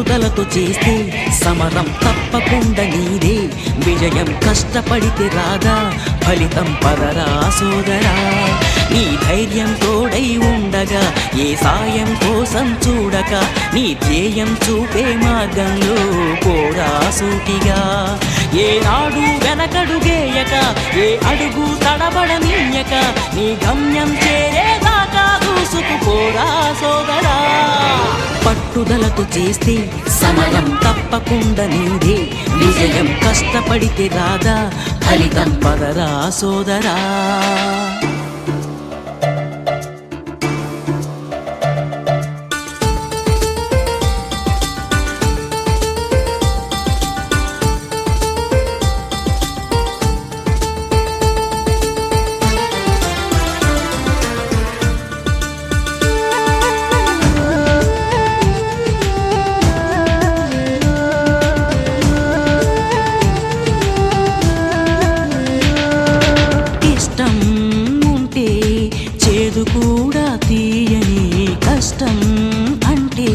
పట్టుదలతో చేస్తే సమరం తప్పకుండా నీదే, విజయం కష్టపడితే రాదా ఫలితం పదరా సోదరా. నీ ధైర్యం తోడై ఉండగా ఏ సాయం కోసం చూడక నీ ధ్యేయం చూపే మార్గంలో పోరా సూటిగా. ఏనాడు వెనకడుగేయక ఏ అడుగు తడబడనీయక నీ గమ్యం చేరేదాకా దూసుకుపోరా సోదరా. పట్టుదలతో చేస్తే సమరం తప్పకుండా నీదే, విజయం కష్టపడితే రాదా ఫలితం పదరా సోదరా. కూడా తీయని కష్టం అంటే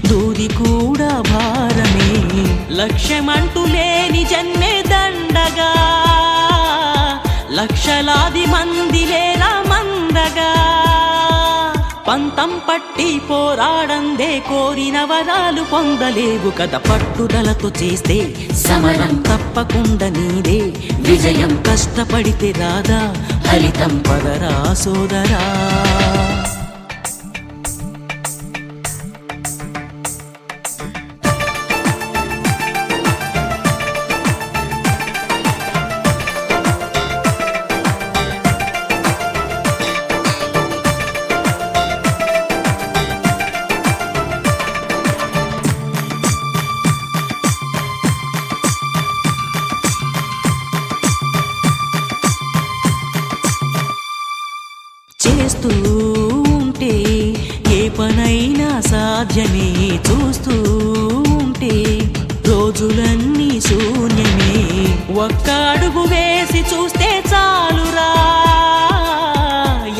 దూది కూడా భారమే, లక్ష్యమంటూ లేని జన్మే దండగా, లక్షలాది మంది లేరా మందగా. పంతం పట్టి పోరాడందే కోరిన వరాలు పొందలేవు కదా. పట్టుదలతో చేస్తే సమరం తప్పకుండా నీదే, విజయం కష్టపడితే రాదా ఫలితం పదరా సోదరా. చేస్తూ ఉంటే ఏ పనైనా సాధ్యమే, చూస్తూ ఉంటే రోజులన్నీ శూన్యమే. ఒక్క అడుగు వేసి చూస్తే చాలురా,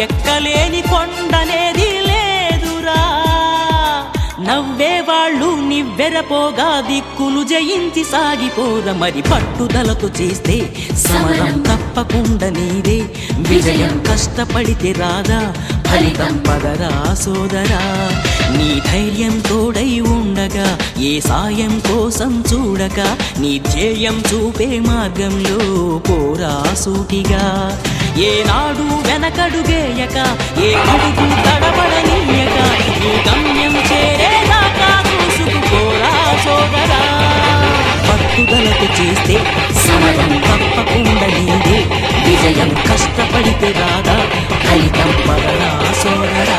ఎక్కలేని కొండనేది లేదురా. నవ్వేవాళ్ళు నివ్వెరపోగా దిక్కులు జయించి సాగిపోరా. మరి పట్టుదలతో చేస్తే సమరం తప్పకుండా నీదే, విజయం కష్టపడితే రాదా ఫలితం పదరా సోదరా. నీ ధైర్యం తోడై ఉండగా ఏ సాయం కోసం చూడక నీ ధ్యేయం చూపే మార్గంలో పోరా సూటిగా. ఏనాడు వెనకడుగేయక ఏ అడుగు తడబడనీయక నీ గమ్యం చేరేదాకా దూసుకుపోరా సోదరా. పట్టుదలతో చేస్తే సమరం తప్పకుండా నీదే, విజయం కష్టపడితే రాదా ఫలితం పదరా సోదరా.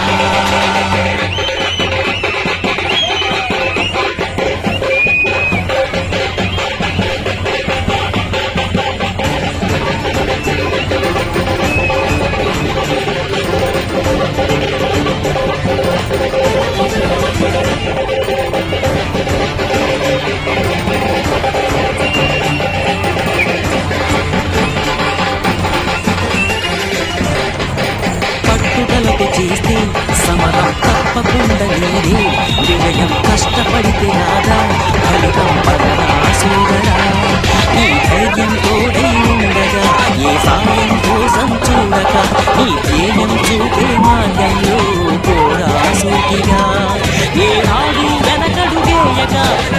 పట్టుదలతో చేస్తే సమరం తప్పకుండా నీదే, విజయం కష్టపడితే రాదా ఫలితం పదరా సోదరా. నీ ధైర్యం తోడై ఉండగా ఏ సాయం కోసం చూడక నీ ధ్యేయం చూపే మార్గంలో పోరా సూటిగా. ఏనాడు వెనకడుగేయక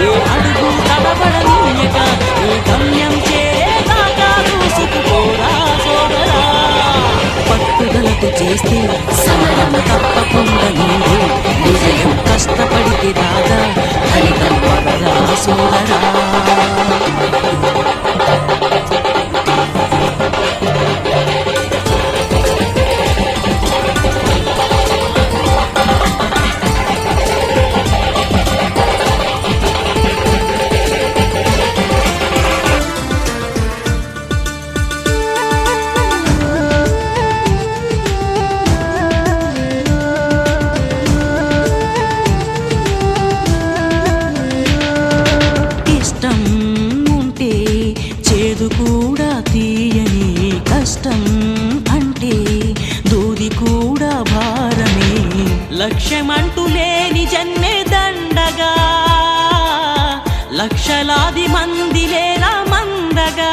ఏ అడుగు తడబడనీయక నీ గమ్యం చేరేదాకా దూసుకుపోరా సోదరా. పట్టుదలతో చేస్తే సమరం తప్పకుండా నీదే, విజయం కష్టపడితే రాదా ఫలితం పదరా సోదరా. కూడా తీయని కష్టం అంటే దూది కూడా భారమే, లక్ష్యమంటూ లేని జన్మే దండగా, లక్షలాది మంది లేరా మందగా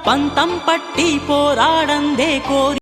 పంతం పట్టి పోరాడందే కోరి